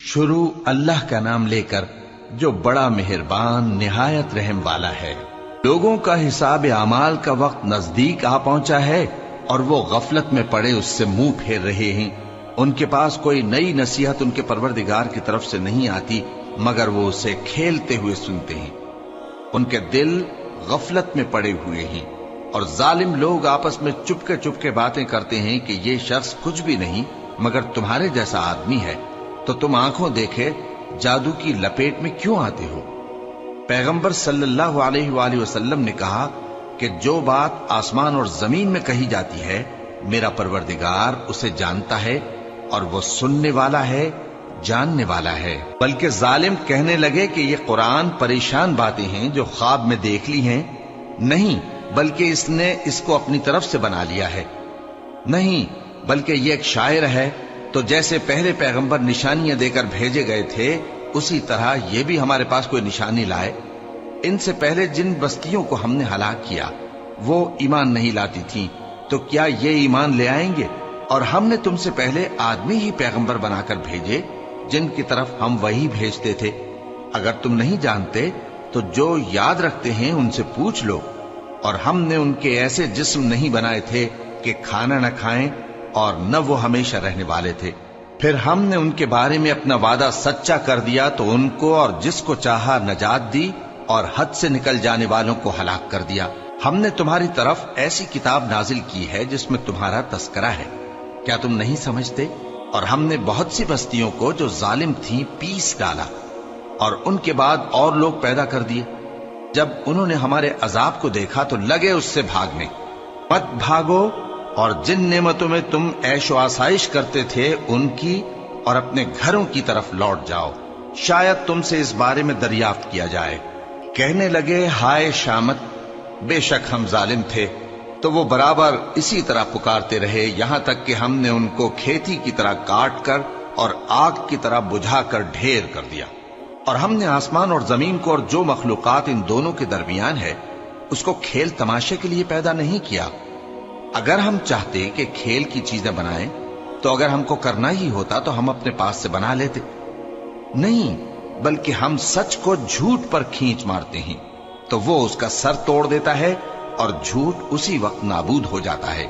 شروع اللہ کا نام لے کر جو بڑا مہربان نہایت رحم والا ہے۔ لوگوں کا حساب اعمال کا وقت نزدیک آ پہنچا ہے اور وہ غفلت میں پڑے اس سے منہ پھیر رہے ہیں۔ ان کے پاس کوئی نئی نصیحت ان کے پروردگار کی طرف سے نہیں آتی مگر وہ اسے کھیلتے ہوئے سنتے ہیں۔ ان کے دل غفلت میں پڑے ہوئے ہیں اور ظالم لوگ آپس میں چپکے باتیں کرتے ہیں کہ یہ شخص کچھ بھی نہیں مگر تمہارے جیسا آدمی ہے، تو تم آنکھوں دیکھے جادو کی لپیٹ میں کیوں آتے ہو؟ پیغمبر صلی اللہ علیہ وآلہ وسلم نے کہا کہ جو بات آسمان اور زمین میں کہی جاتی ہے میرا پروردگار اسے جانتا ہے اور وہ سننے والا ہے، جاننے والا ہے۔ بلکہ ظالم کہنے لگے کہ یہ قرآن پریشان باتیں ہیں جو خواب میں دیکھ لی ہیں، نہیں بلکہ اس نے اس کو اپنی طرف سے بنا لیا ہے، نہیں بلکہ یہ ایک شاعر ہے۔ تو جیسے پہلے پیغمبر نشانیاں دے کر بھیجے گئے تھے اسی طرح یہ بھی ہمارے پاس کوئی نشانی لائے۔ ان سے پہلے جن بستیوں کو ہم نے ہلاک کیا وہ ایمان نہیں لاتی تھیں، تو کیا یہ ایمان لے آئیں گے؟ اور ہم نے تم سے پہلے آدمی ہی پیغمبر بنا کر بھیجے جن کی طرف ہم وہی بھیجتے تھے۔ اگر تم نہیں جانتے تو جو یاد رکھتے ہیں ان سے پوچھ لو۔ اور ہم نے ان کے ایسے جسم نہیں بنائے تھے کہ کھانا نہ کھائیں اور نہ وہ ہمیشہ رہنے والے تھے۔ پھر ہم نے ان کے بارے میں اپنا وعدہ سچا کر دیا تو ان کو اور جس کو چاہا نجات دی اور حد سے نکل جانے والوں کو ہلاک کر دیا۔ ہم نے تمہاری طرف ایسی کتاب نازل کی ہے جس میں تمہارا تذکرہ ہے، کیا تم نہیں سمجھتے؟ اور ہم نے بہت سی بستیوں کو جو ظالم تھیں پیس ڈالا اور ان کے بعد اور لوگ پیدا کر دیے۔ جب انہوں نے ہمارے عذاب کو دیکھا تو لگے اس سے بھاگنے۔ مت بھاگو اور جن نعمتوں میں تم عیش و آسائش کرتے تھے ان کی اور اپنے گھروں کی طرف لوٹ جاؤ، شاید تم سے اس بارے میں دریافت کیا جائے۔ کہنے لگے ہائے شامت، بے شک ہم ظالم تھے۔ تو وہ برابر اسی طرح پکارتے رہے یہاں تک کہ ہم نے ان کو کھیتی کی طرح کاٹ کر اور آگ کی طرح بجھا کر ڈھیر کر دیا۔ اور ہم نے آسمان اور زمین کو اور جو مخلوقات ان دونوں کے درمیان ہے اس کو کھیل تماشے کے لیے پیدا نہیں کیا۔ اگر ہم چاہتے کہ کھیل کی چیزیں بنائیں تو اگر ہم کو کرنا ہی ہوتا تو ہم اپنے پاس سے بنا لیتے، نہیں بلکہ ہم سچ کو جھوٹ پر کھینچ مارتے ہیں تو وہ اس کا سر توڑ دیتا ہے اور جھوٹ اسی وقت نابود ہو جاتا ہے۔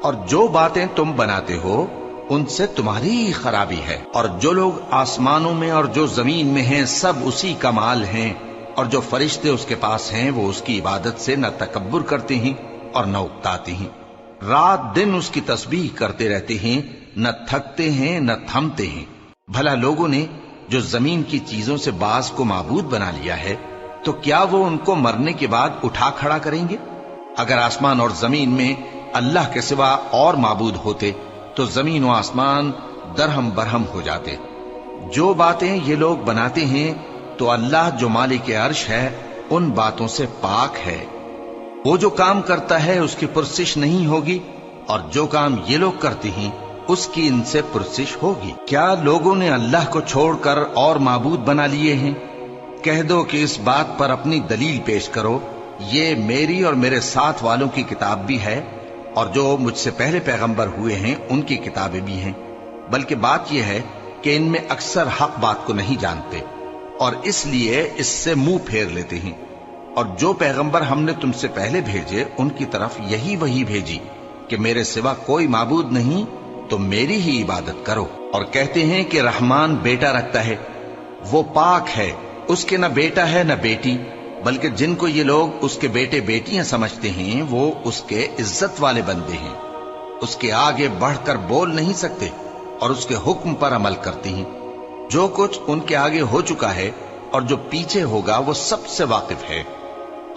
اور جو باتیں تم بناتے ہو ان سے تمہاری ہی خرابی ہے۔ اور جو لوگ آسمانوں میں اور جو زمین میں ہیں سب اسی کا مال ہیں، اور جو فرشتے اس کے پاس ہیں وہ اس کی عبادت سے نہ تکبر کرتے ہیں اور نہ اکتاتے ہیں، رات دن اس کی تسبیح کرتے رہتے ہیں، نہ تھکتے ہیں نہ تھمتے ہیں۔ بھلا لوگوں نے جو زمین کی چیزوں سے بعض کو معبود بنا لیا ہے تو کیا وہ ان کو مرنے کے بعد اٹھا کھڑا کریں گے؟ اگر آسمان اور زمین میں اللہ کے سوا اور معبود ہوتے تو زمین و آسمان درہم برہم ہو جاتے۔ جو باتیں یہ لوگ بناتے ہیں تو اللہ جو مالک عرش ہے ان باتوں سے پاک ہے۔ وہ جو کام کرتا ہے اس کی پرسش نہیں ہوگی، اور جو کام یہ لوگ کرتے ہیں اس کی ان سے پرسش ہوگی۔ کیا لوگوں نے اللہ کو چھوڑ کر اور معبود بنا لیے ہیں؟ کہہ دو کہ اس بات پر اپنی دلیل پیش کرو، یہ میری اور میرے ساتھ والوں کی کتاب بھی ہے اور جو مجھ سے پہلے پیغمبر ہوئے ہیں ان کی کتابیں بھی ہیں۔ بلکہ بات یہ ہے کہ ان میں اکثر حق بات کو نہیں جانتے اور اس لیے اس سے منہ پھیر لیتے ہیں۔ اور جو پیغمبر ہم نے تم سے پہلے بھیجے ان کی طرف یہی وحی بھیجی کہ میرے سوا کوئی معبود نہیں تو میری ہی عبادت کرو۔ اور کہتے ہیں کہ رحمان بیٹا رکھتا ہے، وہ پاک ہے، اس کے نہ بیٹا ہے نہ بیٹی، بلکہ جن کو یہ لوگ اس کے بیٹے بیٹیاں سمجھتے ہیں وہ اس کے عزت والے بندے ہیں، اس کے آگے بڑھ کر بول نہیں سکتے اور اس کے حکم پر عمل کرتے ہیں۔ جو کچھ ان کے آگے ہو چکا ہے اور جو پیچھے ہوگا وہ سب سے واقف ہے،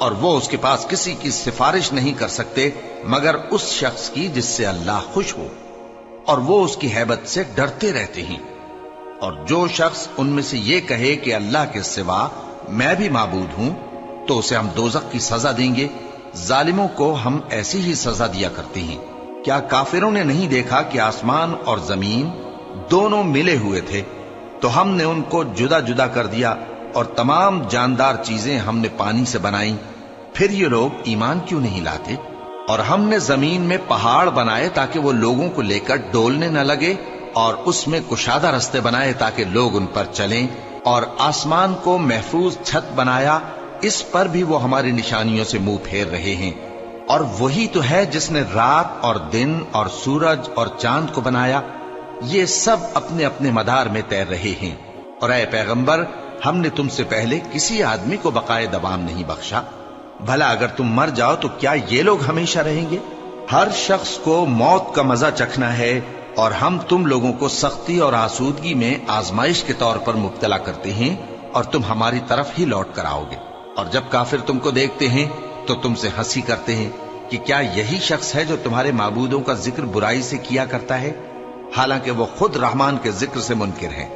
اور وہ اس کے پاس کسی کی سفارش نہیں کر سکتے مگر اس شخص کی جس سے اللہ خوش ہو، اور وہ اس کی ہیبت سے ڈرتے رہتے ہیں۔ اور جو شخص ان میں سے یہ کہے کہ اللہ کے سوا میں بھی معبود ہوں تو اسے ہم دوزخ کی سزا دیں گے۔ ظالموں کو ہم ایسی ہی سزا دیا کرتے ہیں۔ کیا کافروں نے نہیں دیکھا کہ آسمان اور زمین دونوں ملے ہوئے تھے تو ہم نے ان کو جدا جدا کر دیا اور تمام جاندار چیزیں ہم نے پانی سے بنائیں، پھر یہ لوگ ایمان کیوں نہیں لاتے؟ اور ہم نے زمین میں پہاڑ بنائے تاکہ وہ لوگوں کو لے کر ڈولنے نہ لگے اور اس میں کشادہ رستے بنائے تاکہ لوگ ان پر چلیں، اور آسمان کو محفوظ چھت بنایا، اس پر بھی وہ ہماری نشانیوں سے منہ پھیر رہے ہیں۔ اور وہی تو ہے جس نے رات اور دن اور سورج اور چاند کو بنایا، یہ سب اپنے اپنے مدار میں تیر رہے ہیں۔ اور اے پیغمبر، ہم نے تم سے پہلے کسی آدمی کو بقائے دوام نہیں بخشا، بھلا اگر تم مر جاؤ تو کیا یہ لوگ ہمیشہ رہیں گے؟ ہر شخص کو موت کا مزہ چکھنا ہے، اور ہم تم لوگوں کو سختی اور آسودگی میں آزمائش کے طور پر مبتلا کرتے ہیں، اور تم ہماری طرف ہی لوٹ کر آؤ گے۔ اور جب کافر تم کو دیکھتے ہیں تو تم سے ہنسی کرتے ہیں کہ کیا یہی شخص ہے جو تمہارے معبودوں کا ذکر برائی سے کیا کرتا ہے، حالانکہ وہ خود رحمان کے ذکر سے منکر ہے۔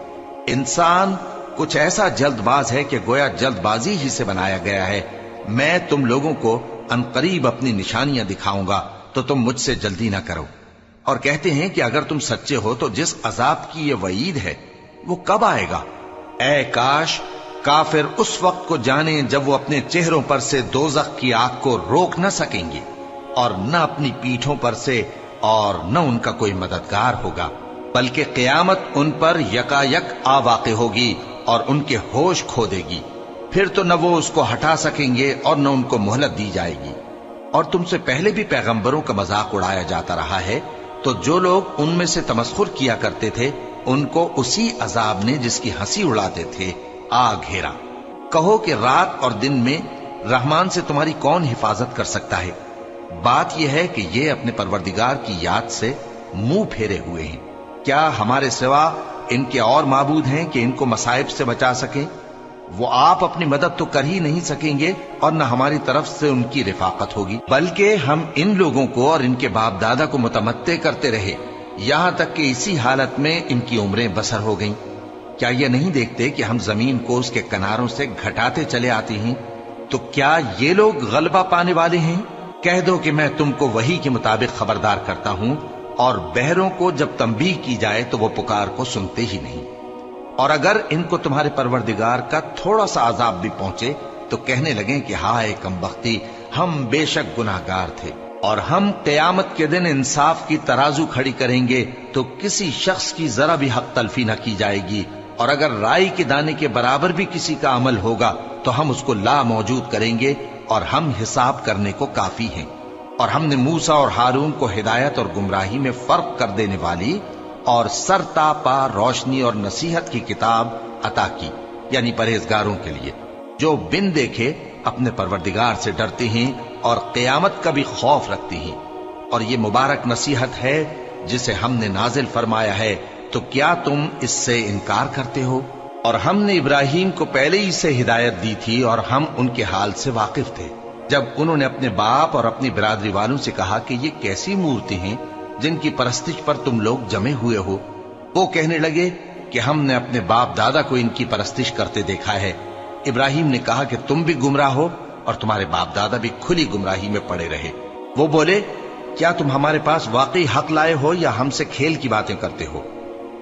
انسان کچھ ایسا جلد باز ہے کہ گویا جلد بازی ہی سے بنایا گیا ہے۔ میں تم لوگوں کو عنقریب اپنی نشانیاں دکھاؤں گا تو تم مجھ سے جلدی نہ کرو۔ اور کہتے ہیں کہ اگر تم سچے ہو تو جس عذاب کی یہ وعید ہے وہ کب آئے گا؟ اے کاش کافر اس وقت کو جانیں جب وہ اپنے چہروں پر سے دوزخ کی آگ کو روک نہ سکیں گے، اور نہ اپنی پیٹھوں پر سے، اور نہ ان کا کوئی مددگار ہوگا، بلکہ قیامت ان پر یکا یک آ واقع ہوگی اور ان کے ہوش کھو دے گی۔ پھر تو نہ وہ اس کو ہٹا سکیں گے اور نہ ان کو مہلت دی جائے گی۔ اور تم سے پہلے بھی پیغمبروں کا مذاق اڑایا جاتا رہا ہے، تو جو لوگ ان میں سے تمسخر کیا کرتے تھے ان کو اسی عذاب نے جس کی ہنسی اڑاتے تھے آ گھیرا۔ کہو کہ رات اور دن میں رحمان سے تمہاری کون حفاظت کر سکتا ہے؟ بات یہ ہے کہ یہ اپنے پروردگار کی یاد سے منہ پھیرے ہوئے ہیں۔ کیا ہمارے سوا ان کے اور معبود ہیں کہ ان کو مصائب سے بچا سکیں؟ وہ آپ اپنی مدد تو کر ہی نہیں سکیں گے، اور نہ ہماری طرف سے ان کی رفاقت ہوگی، بلکہ ہم ان لوگوں کو اور ان کے باپ دادا کو متمتع کرتے رہے، یہاں تک کہ اسی حالت میں ان کی عمریں بسر ہو گئیں۔ کیا یہ نہیں دیکھتے کہ ہم زمین کو اس کے کناروں سے گھٹاتے چلے آتے ہیں؟ تو کیا یہ لوگ غلبہ پانے والے ہیں؟ کہہ دو کہ میں تم کو وحی کے مطابق خبردار کرتا ہوں، اور بہروں کو جب تنبیہ کی جائے تو وہ پکار کو سنتے ہی نہیں۔ اور اگر ان کو تمہارے پروردگار کا تھوڑا سا عذاب بھی پہنچے تو کہنے لگیں کہ ہائے کمبختی، ہم بے شک گناہگار تھے۔ اور ہم قیامت کے دن انصاف کی ترازو کھڑی کریں گے تو کسی شخص کی ذرا بھی حق تلفی نہ کی جائے گی، اور اگر رائی کے دانے کے برابر بھی کسی کا عمل ہوگا تو ہم اس کو لا موجود کریں گے، اور ہم حساب کرنے کو کافی ہیں۔ اور ہم نے موسیٰ اور ہارون کو ہدایت اور گمراہی میں فرق کر دینے والی اور سر تا پا روشنی اور نصیحت کی کتاب عطا کی، یعنی پرہیزگاروں کے لیے جو بن دیکھے اپنے پروردگار سے ڈرتے ہیں اور قیامت کا بھی خوف رکھتے ہیں۔ اور یہ مبارک نصیحت ہے جسے ہم نے نازل فرمایا ہے، تو کیا تم اس سے انکار کرتے ہو؟ اور ہم نے ابراہیم کو پہلے ہی سے ہدایت دی تھی، اور ہم ان کے حال سے واقف تھے جب انہوں نے اپنے باپ اور اپنی برادری والوں سے کہا کہ یہ کیسی مورتی ہیں جن کی پرستش پر تم لوگ جمے ہوئے ہو۔ وہ کہنے لگے کہ ہم نے اپنے باپ دادا کو ان کی پرستش کرتے دیکھا ہے۔ ابراہیم نے کہا کہ تم بھی گمراہ ہو اور تمہارے باپ دادا بھی کھلی گمراہی میں پڑے رہے۔ وہ بولے کیا تم ہمارے پاس واقعی حق لائے ہو یا ہم سے کھیل کی باتیں کرتے ہو؟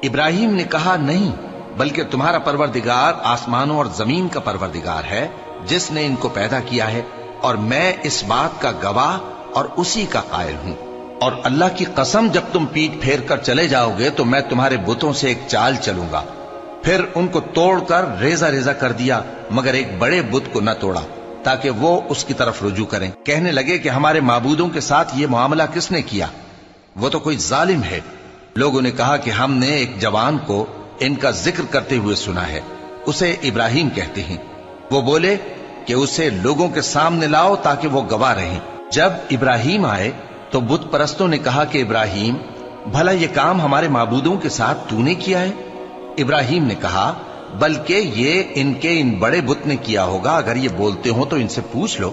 ابراہیم نے کہا نہیں، بلکہ تمہارا پروردگار آسمانوں اور زمین کا پروردگار ہے جس نے ان کو پیدا کیا ہے، اور میں اس بات کا گواہ اور اسی کا قائل ہوں۔ اور اللہ کی قسم جب تم پیٹ پھیر کر چلے جاؤ گے تو میں تمہارے بتوں سے ایک چال چلوں گا۔ پھر ان کو توڑ کر ریزہ ریزہ کر دیا، مگر ایک بڑے بت کو نہ توڑا تاکہ وہ اس کی طرف رجوع کریں۔ کہنے لگے کہ ہمارے معبودوں کے ساتھ یہ معاملہ کس نے کیا؟ وہ تو کوئی ظالم ہے۔ لوگوں نے کہا کہ ہم نے ایک جوان کو ان کا ذکر کرتے ہوئے سنا ہے، اسے ابراہیم کہتے ہیں۔ وہ بولے کہ اسے لوگوں کے سامنے لاؤ تاکہ وہ گواہ رہیں۔ جب ابراہیم آئے تو بت پرستوں نے کہا کہ ابراہیم، بھلا یہ کام ہمارے معبودوں کے ساتھ تو نے کیا ہے؟ ابراہیم نے کہا بلکہ یہ ان کے ان بڑے بت نے کیا ہوگا، اگر یہ بولتے ہوں تو ان سے پوچھ لو۔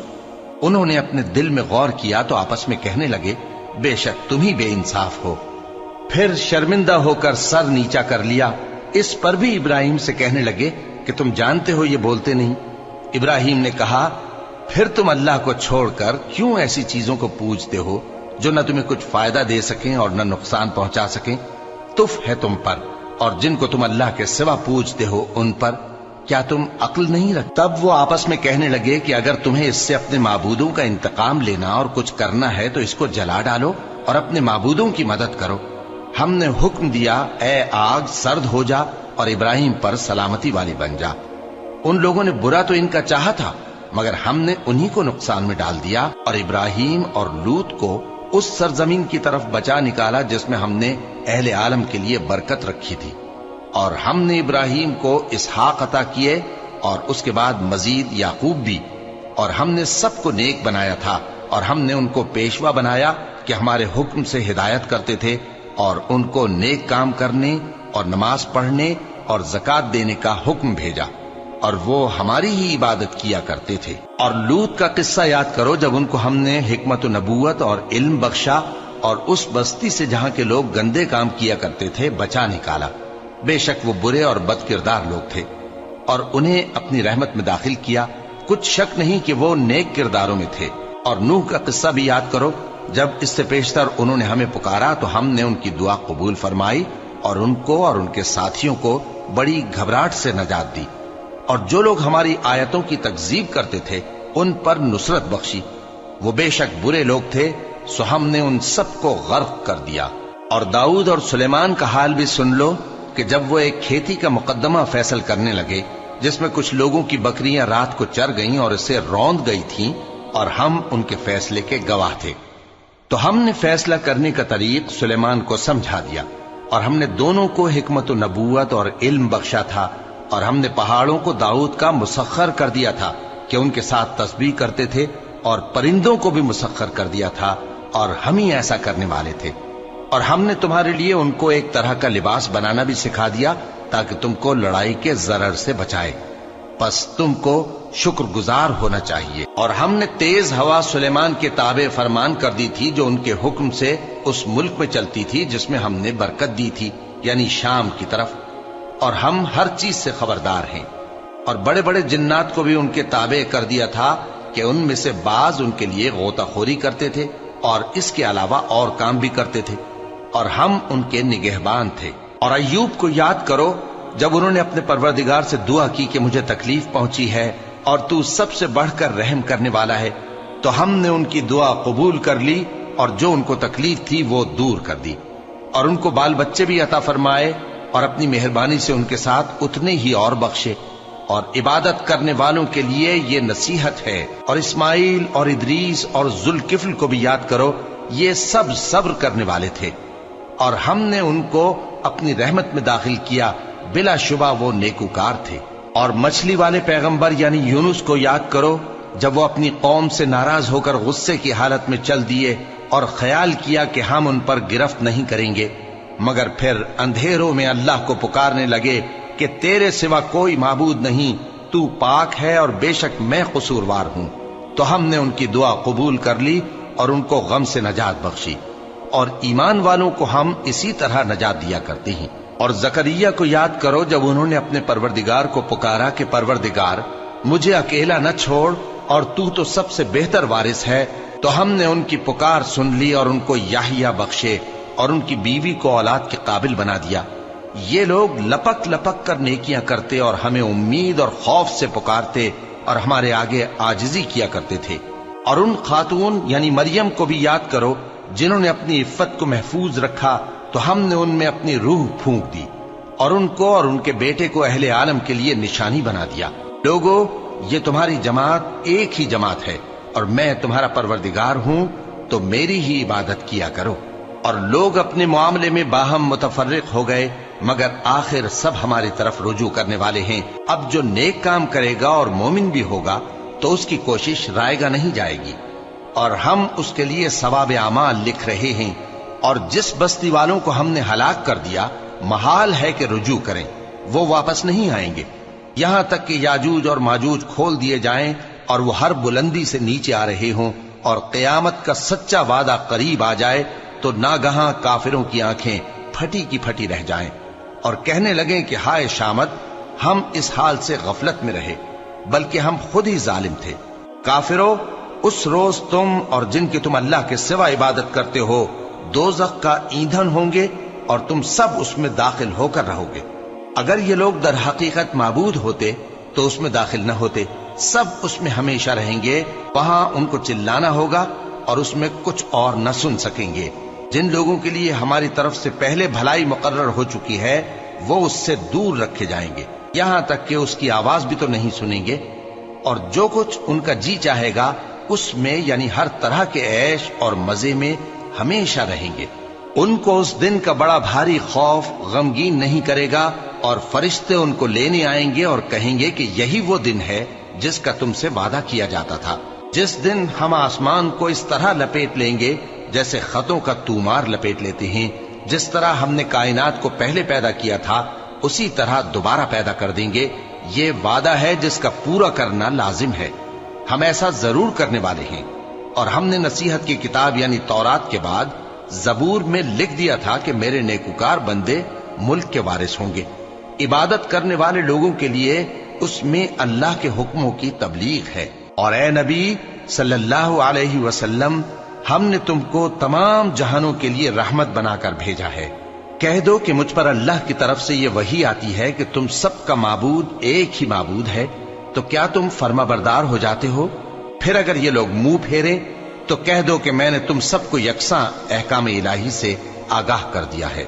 انہوں نے اپنے دل میں غور کیا تو آپس میں کہنے لگے بے شک تم ہی بے انصاف ہو۔ پھر شرمندہ ہو کر سر نیچا کر لیا۔ اس پر بھی ابراہیم سے کہنے لگے کہ تم جانتے ہو یہ بولتے نہیں۔ ابراہیم نے کہا پھر تم اللہ کو چھوڑ کر کیوں ایسی چیزوں کو پوجتے ہو جو نہ تمہیں کچھ فائدہ دے سکیں اور نہ نقصان پہنچا سکیں؟ تف ہے تم پر اور جن کو تم اللہ کے سوا پوجتے ہو ان پر، کیا تم عقل نہیں رکھتے؟ تب وہ آپس میں کہنے لگے کہ اگر تمہیں اس سے اپنے معبودوں کا انتقام لینا اور کچھ کرنا ہے تو اس کو جلا ڈالو اور اپنے معبودوں کی مدد کرو۔ ہم نے حکم دیا اے آگ سرد ہو جا اور ابراہیم پر سلامتی والی بن جا۔ ان لوگوں نے برا تو ان کا چاہا تھا، مگر ہم نے انہی کو نقصان میں ڈال دیا اور ابراہیم اور لوط کو اس سرزمین کی طرف بچا نکالا جس میں ہم نے اہل عالم کے لیے برکت رکھی تھی۔ اور ہم نے ابراہیم کو اسحاق عطا کیے اور اس کے بعد مزید یعقوب بھی، اور ہم نے سب کو نیک بنایا تھا، اور ہم نے ان کو پیشوا بنایا کہ ہمارے حکم سے ہدایت کرتے تھے، اور ان کو نیک کام کرنے اور نماز پڑھنے اور زکوٰۃ دینے کا حکم بھیجا، اور وہ ہماری ہی عبادت کیا کرتے تھے۔ اور لوط کا قصہ یاد کرو جب ان کو ہم نے حکمت و نبوت اور علم بخشا اور اس بستی سے جہاں کے لوگ گندے کام کیا کرتے تھے بچا نکالا۔ بے شک وہ برے اور بد کردار لوگ تھے، اور انہیں اپنی رحمت میں داخل کیا، کچھ شک نہیں کہ وہ نیک کرداروں میں تھے۔ اور نوح کا قصہ بھی یاد کرو، جب اس سے پیشتر انہوں نے ہمیں پکارا تو ہم نے ان کی دعا قبول فرمائی اور ان کو اور ان کے ساتھیوں کو بڑی گھبراہٹ سے نجات دی، اور جو لوگ ہماری آیتوں کی تکذیب کرتے تھے ان پر نصرت بخشی۔ وہ بے شک برے لوگ تھے، سو ہم نے ان سب کو غرق کر دیا۔ اور داؤد اور سلیمان کا حال بھی سن لو کہ جب وہ ایک کھیتی کا مقدمہ فیصل کرنے لگے جس میں کچھ لوگوں کی بکریاں رات کو چر گئیں اور اسے روند گئی تھیں، اور ہم ان کے فیصلے کے گواہ تھے، تو ہم نے فیصلہ کرنے کا طریق سلیمان کو سمجھا دیا، اور ہم نے دونوں کو حکمت و نبوت اور علم بخشا تھا، اور ہم نے پہاڑوں کو داؤد کا مسخر کر دیا تھا کہ ان کے ساتھ تسبیح کرتے تھے، اور پرندوں کو بھی مسخر کر دیا تھا، اور ہم ہی ایسا کرنے والے تھے۔ اور ہم نے تمہارے لیے ان کو ایک طرح کا لباس بنانا بھی سکھا دیا تاکہ تم کو لڑائی کے ضرر سے بچائے، پس تم کو شکر گزار ہونا چاہیے۔ اور ہم نے تیز ہوا سلیمان کے تابع فرمان کر دی تھی جو ان کے حکم سے اس ملک میں چلتی تھی جس میں ہم نے برکت دی تھی، یعنی شام کی طرف، اور ہم ہر چیز سے خبردار ہیں۔ اور بڑے بڑے جنات کو بھی ان کے تابع کر دیا تھا کہ ان میں سے بعض ان کے لیے غوطہ خوری کرتے تھے اور اس کے علاوہ اور کام بھی کرتے تھے، اور ہم ان کے نگہبان تھے۔ اور ایوب کو یاد کرو جب انہوں نے اپنے پروردگار سے دعا کی کہ مجھے تکلیف پہنچی ہے اور تو سب سے بڑھ کر رحم کرنے والا ہے، تو ہم نے ان کی دعا قبول کر لی اور جو ان کو تکلیف تھی وہ دور کر دی، اور ان کو بال بچے بھی عطا فرمائے، اور اپنی مہربانی سے ان کے ساتھ اتنے ہی اور بخشے۔ اور عبادت کرنے والوں کے لیے یہ نصیحت ہے۔ اور اسماعیل اور ادریس اور ذوالکفل کو بھی یاد کرو، یہ سب صبر کرنے والے تھے، اور ہم نے ان کو اپنی رحمت میں داخل کیا، بلا شبہ وہ نیکوکار تھے۔ اور مچھلی والے پیغمبر یعنی یونس کو یاد کرو جب وہ اپنی قوم سے ناراض ہو کر غصے کی حالت میں چل دیے اور خیال کیا کہ ہم ان پر گرفت نہیں کریں گے، مگر پھر اندھیروں میں اللہ کو پکارنے لگے کہ تیرے سوا کوئی معبود نہیں، تو پاک ہے اور بے شک میں قصوروار ہوں، تو ہم نے ان کی دعا قبول کر لی اور ان کو غم سے نجات بخشی، اور ایمان والوں کو ہم اسی طرح نجات دیا کرتے ہیں۔ اور زکریا کو یاد کرو جب انہوں نے اپنے پروردگار کو پکارا کہ پروردگار مجھے اکیلا نہ چھوڑ اور تو سب سے بہتر وارث ہے، تو ہم نے ان کی پکار سن لی اور ان کو یحییٰ بخشے اور ان کی بیوی کو اولاد کے قابل بنا دیا۔ یہ لوگ لپک لپک کر نیکیاں کرتے اور ہمیں امید اور خوف سے پکارتے اور ہمارے آگے عاجزی کیا کرتے تھے۔ اور ان خاتون یعنی مریم کو بھی یاد کرو جنہوں نے اپنی عفت کو محفوظ رکھا، تو ہم نے ان میں اپنی روح پھونک دی اور ان کو اور ان کے بیٹے کو اہل عالم کے لیے نشانی بنا دیا۔ لوگو، یہ تمہاری جماعت ایک ہی جماعت ہے اور میں تمہارا پروردگار ہوں، تو میری ہی عبادت کیا کرو۔ اور لوگ اپنے معاملے میں باہم متفرق ہو گئے، مگر آخر سب ہماری طرف رجوع کرنے والے ہیں۔ اب جو نیک کام کرے گا اور مومن بھی ہوگا تو اس کی کوشش رائے گا نہیں جائے گی، اور ہم اس کے لیے ثواب اعمال لکھ رہے ہیں۔ اور جس بستی والوں کو ہم نے ہلاک کر دیا، محال ہے کہ رجوع کریں، وہ واپس نہیں آئیں گے، یہاں تک کہ یاجوج اور ماجوج کھول دیے جائیں اور وہ ہر بلندی سے نیچے آ رہے ہوں، اور قیامت کا سچا وعدہ قریب آ جائے تو ناگہاں کافروں کی آنکھیں پھٹی کی پھٹی رہ جائیں اور کہنے لگیں کہ ہائے شامت، ہم اس حال سے غفلت میں رہے، بلکہ ہم خود ہی ظالم تھے۔ کافرو، اس روز تم اور جن کی تم اللہ کے سوا عبادت کرتے ہو دوزخ کا ایندھن ہوں گے اور تم سب اس میں داخل ہو کر رہو گے۔ اگر یہ لوگ در حقیقت معبود ہوتے تو اس میں داخل نہ ہوتے، سب اس میں ہمیشہ رہیں گے، وہاں ان کو چلانا ہوگا اور اس میں کچھ اور نہ سن سکیں گے۔ جن لوگوں کے لیے ہماری طرف سے پہلے بھلائی مقرر ہو چکی ہے وہ اس سے دور رکھے جائیں گے، یہاں تک کہ اس کی آواز بھی تو نہیں سنیں گے، اور جو کچھ ان کا جی چاہے گا اس میں یعنی ہر طرح کے عیش اور مزے میں ہمیشہ رہیں گے۔ ان کو اس دن کا بڑا بھاری خوف غمگین نہیں کرے گا، اور فرشتے ان کو لینے آئیں گے اور کہیں گے کہ یہی وہ دن ہے جس کا تم سے وعدہ کیا جاتا تھا، جس دن ہم آسمان کو اس طرح لپیٹ لیں گے جیسے خطوں کا تومار لپیٹ لیتے ہیں، جس طرح ہم نے کائنات کو پہلے پیدا کیا تھا اسی طرح دوبارہ پیدا کر دیں گے۔ یہ وعدہ ہے جس کا پورا کرنا لازم ہے، ہم ایسا ضرور کرنے والے ہیں۔ اور ہم نے نصیحت کی کتاب یعنی تورات کے بعد زبور میں لکھ دیا تھا کہ میرے نیکوکار بندے ملک کے وارث ہوں گے۔ عبادت کرنے والے لوگوں کے لیے اس میں اللہ کے حکموں کی تبلیغ ہے۔ اور اے نبی صلی اللہ علیہ وسلم، ہم نے تم کو تمام جہانوں کے لیے رحمت بنا کر بھیجا ہے۔ کہہ دو کہ مجھ پر اللہ کی طرف سے یہ وحی آتی ہے کہ تم سب کا معبود ایک ہی معبود ہے، تو کیا تم فرما بردار ہو جاتے ہو؟ پھر اگر یہ لوگ منہ پھیریں تو کہہ دو کہ میں نے تم سب کو یکساں احکام الہی سے آگاہ کر دیا ہے،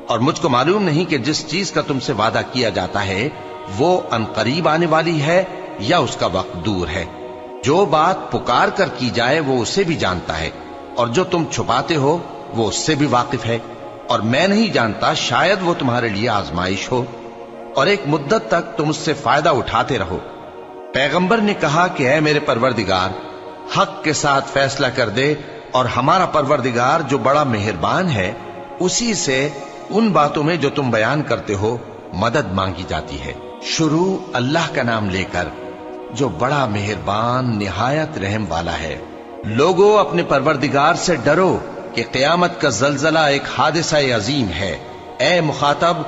اور مجھ کو معلوم نہیں کہ جس چیز کا تم سے وعدہ کیا جاتا ہے وہ عنقریب آنے والی ہے یا اس کا وقت دور ہے۔ جو بات پکار کر کی جائے وہ اسے بھی جانتا ہے، اور جو تم چھپاتے ہو وہ اس سے بھی واقف ہے، اور میں نہیں جانتا شاید وہ تمہارے لیے آزمائش ہو، اور ایک مدت تک تم اس سے فائدہ اٹھاتے رہو۔ پیغمبر نے کہا کہ اے میرے پروردگار، حق کے ساتھ فیصلہ کر دے، اور ہمارا پروردگار جو بڑا مہربان ہے اسی سے ان باتوں میں جو تم بیان کرتے ہو مدد مانگی جاتی ہے۔ شروع اللہ کا نام لے کر جو بڑا مہربان نہایت رحم والا ہے۔ لوگو اپنے پروردگار سے ڈرو کہ قیامت کا زلزلہ ایک حادثہ عظیم ہے۔ اے مخاطب،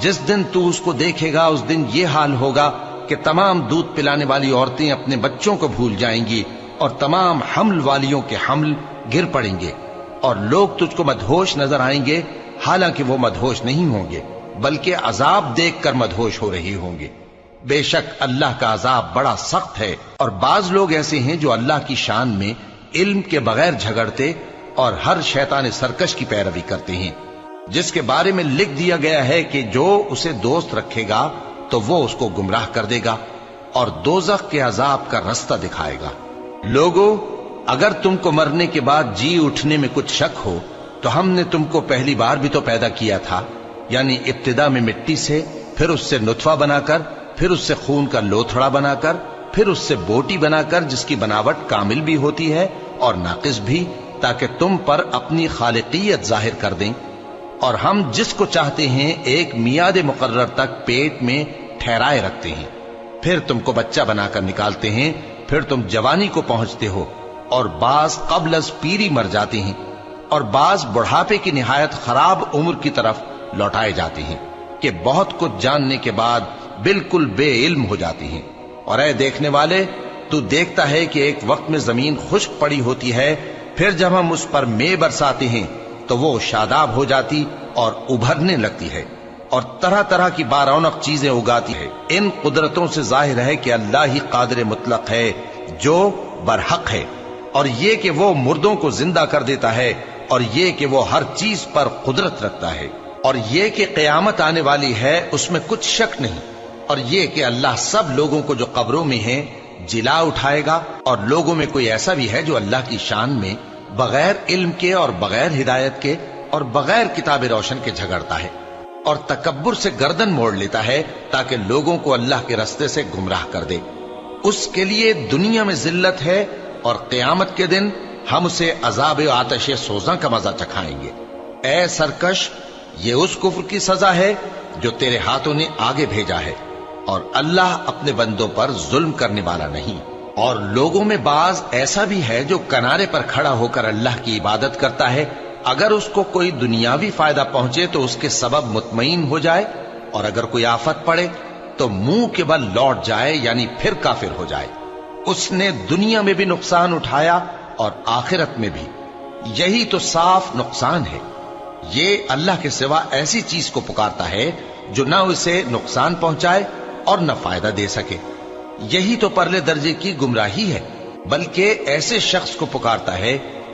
جس دن تو اس کو دیکھے گا اس دن یہ حال ہوگا کہ تمام دودھ پلانے والی عورتیں اپنے بچوں کو بھول جائیں گی، اور تمام حمل والیوں کے حمل گر پڑیں گے، اور لوگ تجھ کو مدہوش نظر آئیں گے، حالانکہ وہ مدہوش نہیں ہوں گے بلکہ عذاب دیکھ کر مدہوش ہو رہے ہوں گے۔ بے شک اللہ کا عذاب بڑا سخت ہے۔ اور بعض لوگ ایسے ہیں جو اللہ کی شان میں علم کے بغیر جھگڑتے اور ہر شیطان سرکش کی پیروی کرتے ہیں، جس کے بارے میں لکھ دیا گیا ہے کہ جو اسے دوست رکھے گا تو وہ اس کو گمراہ کر دے گا اور دوزخ کے عذاب کا رستہ دکھائے گا۔ لوگو، اگر تم کو مرنے کے بعد جی اٹھنے میں کچھ شک ہو تو ہم نے تم کو پہلی بار بھی تو پیدا کیا تھا، یعنی ابتدا میں مٹی سے، پھر اس سے نطفہ بنا کر، پھر اس سے خون کا لوتھڑا بنا کر، پھر اس سے بوٹی بنا کر جس کی بناوٹ کامل بھی ہوتی ہے اور ناقص بھی، تاکہ تم پر اپنی خالقیت ظاہر کر دیں۔ اور ہم جس کو چاہتے ہیں ایک میعاد مقرر تک پیٹ میں ٹھہرائے رکھتے ہیں، پھر تم کو بچہ بنا کر نکالتے ہیں، پھر تم جوانی کو پہنچتے ہو، اور بعض قبل از پیری مر جاتے ہیں، اور بعض بڑھاپے کی نہایت خراب عمر کی طرف لوٹائے جاتے ہیں کہ بہت کچھ جاننے کے بعد بالکل بے علم ہو جاتے ہیں۔ اور اے دیکھنے والے، تو دیکھتا ہے کہ ایک وقت میں زمین خشک پڑی ہوتی ہے، پھر جب ہم اس پر مے برساتے ہیں تو وہ شاداب ہو جاتی اور ابھرنے لگتی ہے، اور طرح طرح کی بارونق چیزیں اگاتی ہے۔ ان قدرتوں سے ظاہر ہے کہ اللہ ہی قادر مطلق ہے جو برحق ہے، اور یہ کہ وہ مردوں کو زندہ کر دیتا ہے، اور یہ کہ وہ ہر چیز پر قدرت رکھتا ہے، اور یہ کہ قیامت آنے والی ہے اس میں کچھ شک نہیں، اور یہ کہ اللہ سب لوگوں کو جو قبروں میں ہیں جلا اٹھائے گا۔ اور لوگوں میں کوئی ایسا بھی ہے جو اللہ کی شان میں بغیر علم کے اور بغیر ہدایت کے اور بغیر کتاب روشن کے جھگڑتا ہے، اور تکبر سے گردن موڑ لیتا ہے تاکہ لوگوں کو اللہ کے رستے سے گمراہ کر دے۔ اس کے لیے دنیا میں ذلت ہے، اور قیامت کے دن ہم اسے عذاب آتش سوزاں کا مزہ چکھائیں گے۔ اے سرکش، یہ اس کفر کی سزا ہے جو تیرے ہاتھوں نے آگے بھیجا ہے، اور اللہ اپنے بندوں پر ظلم کرنے والا نہیں۔ اور لوگوں میں بعض ایسا بھی ہے جو کنارے پر کھڑا ہو کر اللہ کی عبادت کرتا ہے، اگر اس کو کوئی دنیاوی فائدہ پہنچے تو اس کے سبب مطمئن ہو جائے، اور اگر کوئی آفت پڑے تو منہ کے بل لوٹ جائے، یعنی پھر کافر ہو جائے۔ اس نے دنیا میں بھی نقصان اٹھایا اور آخرت میں بھی، یہی تو صاف نقصان ہے۔ یہ اللہ کے سوا ایسی چیز کو پکارتا ہے جو نہ اسے نقصان پہنچائے اور نہ فائدہ دے سکے، یہی تو پرلے درجے کی گمراہی ہے۔ بلکہ ایسے شخص کو پکارتا ہے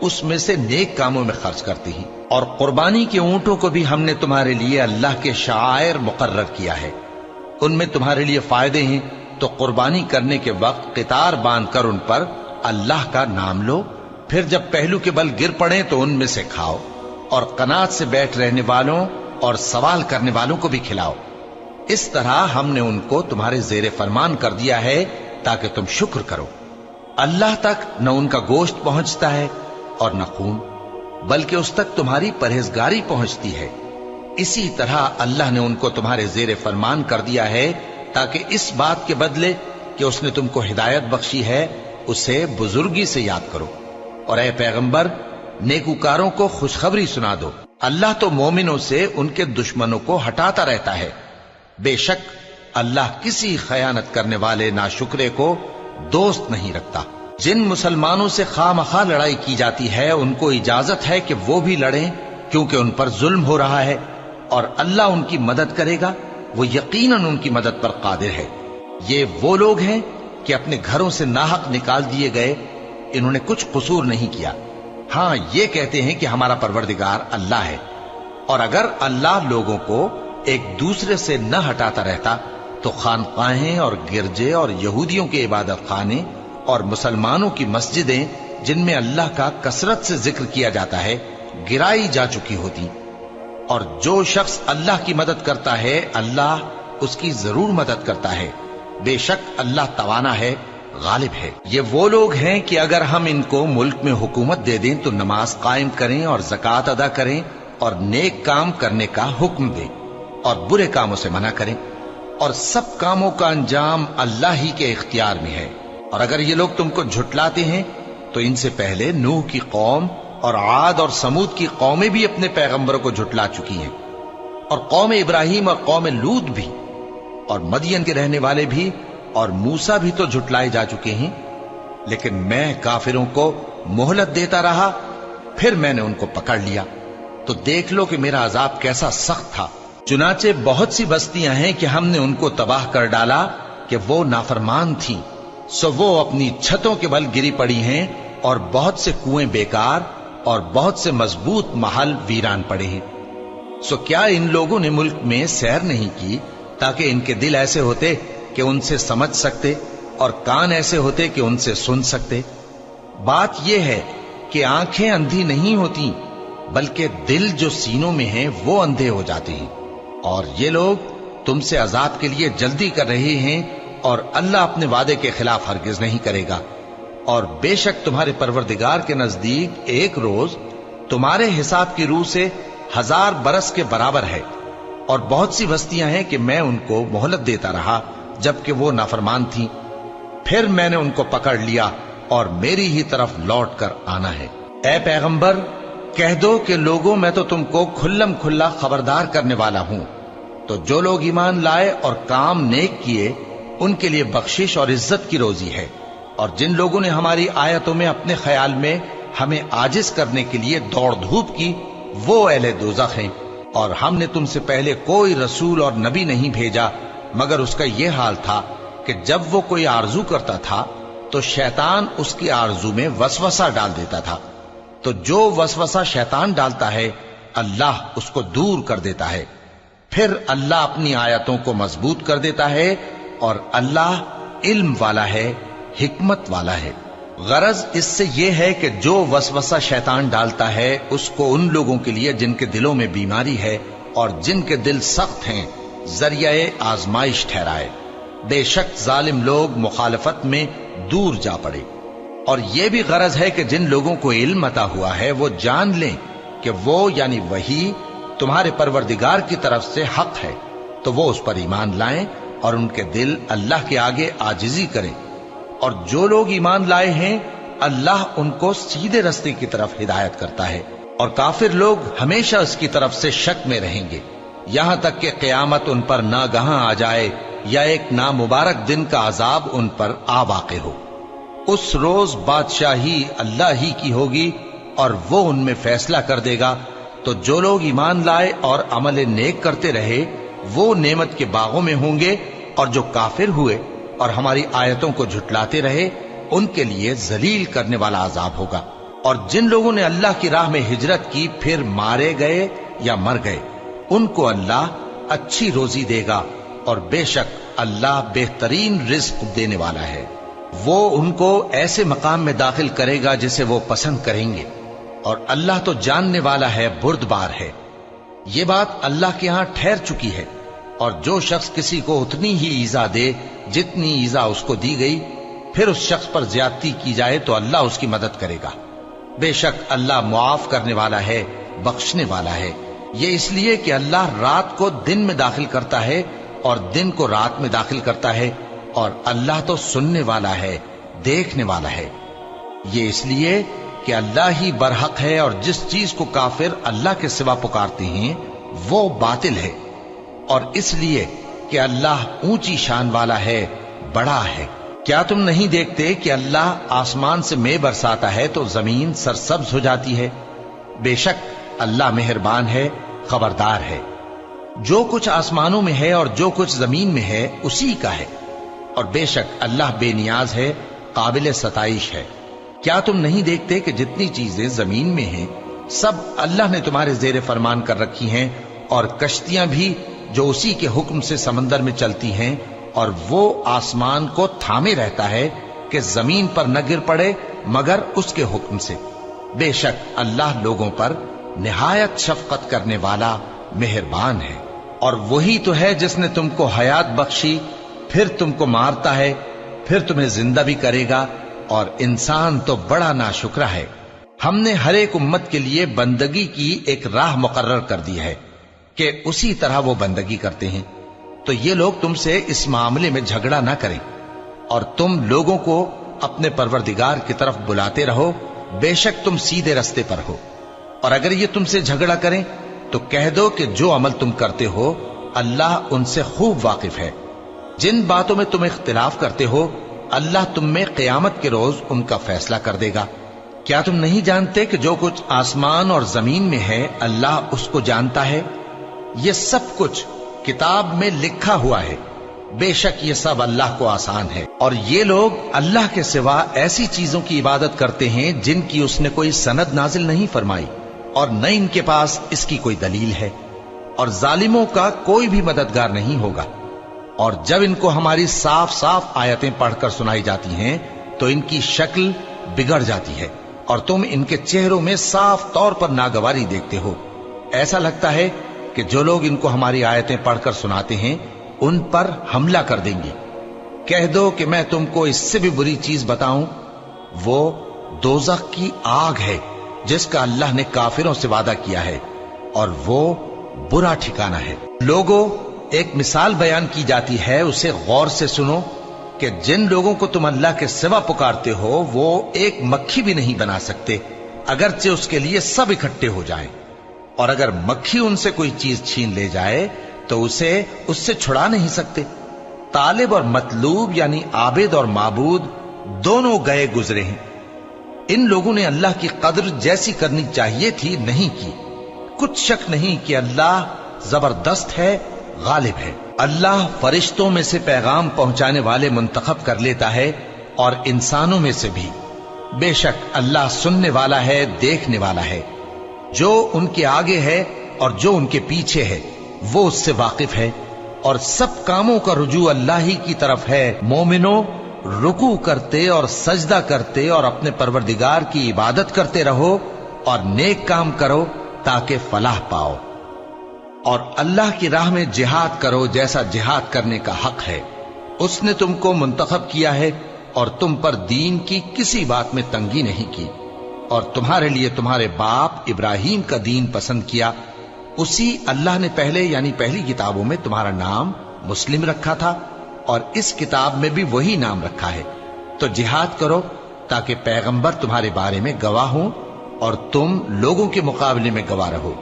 اس میں سے نیک کاموں میں خرچ کرتی ہیں، اور قربانی کے اونٹوں کو بھی ہم نے تمہارے لیے اللہ کے شعائر مقرر کیا ہے، ان میں تمہارے لیے فائدے ہیں، تو قربانی کرنے کے وقت قطار باندھ کر ان پر اللہ کا نام لو، پھر جب پہلو کے بل گر پڑیں تو ان میں سے کھاؤ، اور قناعت سے بیٹھ رہنے والوں اور سوال کرنے والوں کو بھی کھلاؤ۔ اس طرح ہم نے ان کو تمہارے زیر فرمان کر دیا ہے تاکہ تم شکر کرو۔ اللہ تک نہ ان کا گوشت پہنچتا ہے اور نہ خون، بلکہ اس تک تمہاری پرہیزگاری پہنچتی ہے۔ اسی طرح اللہ نے ان کو تمہارے زیر فرمان کر دیا ہے تاکہ اس بات کے بدلے کہ اس نے تم کو ہدایت بخشی ہے اسے بزرگی سے یاد کرو۔ اور اے پیغمبر، نیکوکاروں کو خوشخبری سنا دو، اللہ تو مومنوں سے ان کے دشمنوں کو ہٹاتا رہتا ہے۔ بے شک اللہ کسی خیانت کرنے والے ناشکرے کو دوست نہیں رکھتا۔ جن مسلمانوں سے خواہ مخواہ لڑائی کی جاتی ہے ان کو اجازت ہے کہ وہ بھی لڑیں، کیونکہ ان پر ظلم ہو رہا ہے، اور اللہ ان کی مدد کرے گا، وہ یقیناً ان کی مدد پر قادر ہے۔ یہ وہ لوگ ہیں کہ اپنے گھروں سے ناحق نکال دیے گئے، انہوں نے کچھ قصور نہیں کیا، ہاں یہ کہتے ہیں کہ ہمارا پروردگار اللہ ہے۔ اور اگر اللہ لوگوں کو ایک دوسرے سے نہ ہٹاتا رہتا تو خانقاہیں اور گرجے اور یہودیوں کے عبادت خانے اور مسلمانوں کی مسجدیں جن میں اللہ کا کثرت سے ذکر کیا جاتا ہے گرائی جا چکی ہوتی۔ اور جو شخص اللہ کی مدد کرتا ہے اللہ اس کی ضرور مدد کرتا ہے، بے شک اللہ توانا ہے، غالب ہے۔ یہ وہ لوگ ہیں کہ اگر ہم ان کو ملک میں حکومت دے دیں تو نماز قائم کریں اور زکوٰۃ ادا کریں اور نیک کام کرنے کا حکم دیں اور برے کاموں سے منع کریں، اور سب کاموں کا انجام اللہ ہی کے اختیار میں ہے۔ اور اگر یہ لوگ تم کو جھٹلاتے ہیں تو ان سے پہلے نوح کی قوم اور عاد اور سمود کی قومیں بھی اپنے پیغمبروں کو جھٹلا چکی ہیں، اور قوم ابراہیم اور قوم لوط بھی، اور مدین کے رہنے والے بھی، اور موسیٰ بھی تو جھٹلائے جا چکے ہیں۔ لیکن میں کافروں کو مہلت دیتا رہا، پھر میں نے ان کو پکڑ لیا، تو دیکھ لو کہ میرا عذاب کیسا سخت تھا۔ چنانچہ بہت سی بستیاں ہیں کہ ہم نے ان کو تباہ کر ڈالا کہ وہ نافرمان تھیں، سو وہ اپنی چھتوں کے بل گری پڑی ہیں، اور بہت سے کنویں بیکار اور بہت سے مضبوط محل ویران پڑے ہیں۔ سو کیا ان لوگوں نے ملک میں سیر نہیں کی تاکہ ان کے دل ایسے ہوتے کہ ان سے سمجھ سکتے اور کان ایسے ہوتے کہ ان سے سن سکتے؟ بات یہ ہے کہ آنکھیں اندھی نہیں ہوتی، بلکہ دل جو سینوں میں ہیں وہ اندھے ہو جاتے ہیں۔ اور یہ لوگ تم سے عذاب کے لیے جلدی کر رہے ہیں، اور اللہ اپنے وعدے کے خلاف ہرگز نہیں کرے گا۔ اور بے شک تمہارے پروردگار کے نزدیک ایک روز تمہارے حساب کی روح سے 1000 برس کے برابر ہے۔ اور بہت سی بستیاں ہیں کہ میں ان کو مہلت دیتا رہا جبکہ وہ نافرمان تھیں، پھر میں نے ان کو پکڑ لیا اور میری ہی طرف لوٹ کر آنا ہے۔ اے پیغمبر، کہہ دو کہ لوگوں میں تو تم کو کھلم کھلا خبردار کرنے والا ہوں، تو جو لوگ ایمان لائے اور کام نیک کیے ان کے لیے بخشش اور عزت کی روزی ہے، اور جن لوگوں نے ہماری آیتوں میں اپنے خیال میں ہمیں عاجز کرنے کے لیے دوڑ دھوپ کی وہ اہل دوزخ ہیں۔ اور ہم نے تم سے پہلے کوئی رسول اور نبی نہیں بھیجا مگر اس کا یہ حال تھا کہ جب وہ کوئی آرزو کرتا تھا تو شیطان اس کی آرزو میں وسوسہ ڈال دیتا تھا، تو جو وسوسہ شیطان ڈالتا ہے اللہ اس کو دور کر دیتا ہے، پھر اللہ اپنی آیتوں کو مضبوط کر دیتا ہے، اور اللہ علم والا ہے، حکمت والا ہے۔ غرض اس سے یہ ہے کہ جو وسوسہ شیطان ڈالتا ہے اس کو ان لوگوں کے لیے جن کے دلوں میں بیماری ہے اور جن کے دل سخت ہیں ذریعہ آزمائش ٹھہرائے۔ بے شک ظالم لوگ مخالفت میں دور جا پڑے۔ اور یہ بھی غرض ہے کہ جن لوگوں کو علم عطا ہوا ہے وہ جان لیں کہ وہ یعنی وحی تمہارے پروردگار کی طرف سے حق ہے، تو وہ اس پر ایمان لائیں اور ان کے دل اللہ کے آگے عاجزی کریں۔ اور جو لوگ ایمان لائے ہیں اللہ ان کو سیدھے رستے کی طرف ہدایت کرتا ہے، اور کافر لوگ ہمیشہ اس کی طرف سے شک میں رہیں گے، یہاں تک کہ قیامت ان پر ناگہاں آ جائے یا ایک نامبارک دن کا عذاب ان پر آ واقع ہو۔ اس روز بادشاہی اللہ ہی کی ہوگی اور وہ ان میں فیصلہ کر دے گا، تو جو لوگ ایمان لائے اور عمل نیک کرتے رہے وہ نعمت کے باغوں میں ہوں گے، اور جو کافر ہوئے اور ہماری آیتوں کو جھٹلاتے رہے ان کے لیے ذلیل کرنے والا عذاب ہوگا۔ اور جن لوگوں نے اللہ کی راہ میں ہجرت کی پھر مارے گئے یا مر گئے ان کو اللہ اچھی روزی دے گا، اور بے شک اللہ بہترین رزق دینے والا ہے۔ وہ ان کو ایسے مقام میں داخل کرے گا جسے وہ پسند کریں گے، اور اللہ تو جاننے والا ہے، بردبار ہے۔ یہ بات اللہ کے ہاں ٹھہر چکی ہے، اور جو شخص کسی کو اتنی ہی ایذا دے جتنی ایذا اس کو دی گئی، پھر اس شخص پر زیادتی کی جائے تو اللہ اس کی مدد کرے گا۔ بے شک اللہ معاف کرنے والا ہے، بخشنے والا ہے۔ یہ اس لیے کہ اللہ رات کو دن میں داخل کرتا ہے اور دن کو رات میں داخل کرتا ہے، اور اللہ تو سننے والا ہے، دیکھنے والا ہے۔ یہ اس لیے کہ اللہ ہی برحق ہے، اور جس چیز کو کافر اللہ کے سوا پکارتے ہیں وہ باطل ہے، اور اس لیے کہ اللہ اونچی شان والا ہے، بڑا ہے۔ کیا تم نہیں دیکھتے کہ اللہ آسمان سے مے برساتا ہے تو زمین سرسبز ہو جاتی ہے؟ بے شک اللہ مہربان ہے، خبردار ہے۔ جو کچھ آسمانوں میں ہے اور جو کچھ زمین میں ہے اسی کا ہے، اور بے شک اللہ بے نیاز ہے، قابل ستائش ہے۔ کیا تم نہیں دیکھتے کہ جتنی چیزیں زمین میں ہیں سب اللہ نے تمہارے زیر فرمان کر رکھی ہیں، اور کشتیاں بھی جو اسی کے حکم سے سمندر میں چلتی ہیں، اور وہ آسمان کو تھامے رہتا ہے کہ زمین پر نہ گر پڑے مگر اس کے حکم سے۔ بے شک اللہ لوگوں پر نہایت شفقت کرنے والا مہربان ہے۔ اور وہی تو ہے جس نے تم کو حیات بخشی، پھر تم کو مارتا ہے، پھر تمہیں زندہ بھی کرے گا، اور انسان تو بڑا ناشکرا ہے۔ ہم نے ہر ایک امت کے لیے بندگی کی ایک راہ مقرر کر دی ہے کہ اسی طرح وہ بندگی کرتے ہیں، تو یہ لوگ تم سے اس معاملے میں جھگڑا نہ کریں، اور تم لوگوں کو اپنے پروردگار کی طرف بلاتے رہو، بے شک تم سیدھے رستے پر ہو۔ اور اگر یہ تم سے جھگڑا کریں تو کہہ دو کہ جو عمل تم کرتے ہو اللہ ان سے خوب واقف ہے۔ جن باتوں میں تم اختلاف کرتے ہو اللہ تم میں قیامت کے روز ان کا فیصلہ کر دے گا۔ کیا تم نہیں جانتے کہ جو کچھ آسمان اور زمین میں ہے اللہ اس کو جانتا ہے؟ یہ سب کچھ کتاب میں لکھا ہوا ہے، بے شک یہ سب اللہ کو آسان ہے۔ اور یہ لوگ اللہ کے سوا ایسی چیزوں کی عبادت کرتے ہیں جن کی اس نے کوئی سند نازل نہیں فرمائی، اور نہ ان کے پاس اس کی کوئی دلیل ہے، اور ظالموں کا کوئی بھی مددگار نہیں ہوگا۔ اور جب ان کو ہماری صاف صاف آیتیں پڑھ کر سنائی جاتی ہیں تو ان کی شکل بگڑ جاتی ہے، اور تم ان کے چہروں میں صاف طور پر ناگواری دیکھتے ہو۔ ایسا لگتا ہے کہ جو لوگ ان کو ہماری آیتیں پڑھ کر سناتے ہیں ان پر حملہ کر دیں گے۔ کہہ دو کہ میں تم کو اس سے بھی بری چیز بتاؤں، وہ دوزخ کی آگ ہے جس کا اللہ نے کافروں سے وعدہ کیا ہے، اور وہ برا ٹھکانہ ہے۔ لوگوں، ایک مثال بیان کی جاتی ہے، اسے غور سے سنو کہ جن لوگوں کو تم اللہ کے سوا پکارتے ہو وہ ایک مکھی بھی نہیں بنا سکتے اگرچہ اس کے لیے سب اکٹھے ہو جائیں، اور اگر مکھی ان سے کوئی چیز چھین لے جائے تو اسے اس سے چھڑا نہیں سکتے۔ طالب اور مطلوب یعنی عابد اور معبود دونوں گئے گزرے ہیں۔ ان لوگوں نے اللہ کی قدر جیسی کرنی چاہیے تھی نہیں کی۔ کچھ شک نہیں کہ اللہ زبردست ہے، غالب ہے۔ اللہ فرشتوں میں سے پیغام پہنچانے والے منتخب کر لیتا ہے اور انسانوں میں سے بھی۔ بے شک اللہ سننے والا ہے، دیکھنے والا ہے۔ جو ان کے آگے ہے اور جو ان کے پیچھے ہے وہ اس سے واقف ہے، اور سب کاموں کا رجوع اللہ ہی کی طرف ہے۔ مومنوں، رکوع کرتے اور سجدہ کرتے اور اپنے پروردگار کی عبادت کرتے رہو اور نیک کام کرو تاکہ فلاح پاؤ، اور اللہ کی راہ میں جہاد کرو جیسا جہاد کرنے کا حق ہے۔ اس نے تم کو منتخب کیا ہے اور تم پر دین کی کسی بات میں تنگی نہیں کی، اور تمہارے لیے تمہارے باپ ابراہیم کا دین پسند کیا۔ اسی اللہ نے پہلے یعنی پہلی کتابوں میں تمہارا نام مسلم رکھا تھا، اور اس کتاب میں بھی وہی نام رکھا ہے۔ تو جہاد کرو تاکہ پیغمبر تمہارے بارے میں گواہ ہوں اور تم لوگوں کے مقابلے میں گواہ رہو۔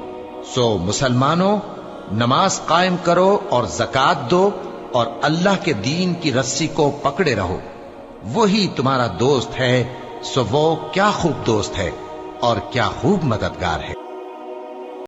سو مسلمانوں، نماز قائم کرو اور زکوٰۃ دو اور اللہ کے دین کی رسی کو پکڑے رہو، وہی تمہارا دوست ہے۔ سو وہ کیا خوب دوست ہے اور کیا خوب مددگار ہے۔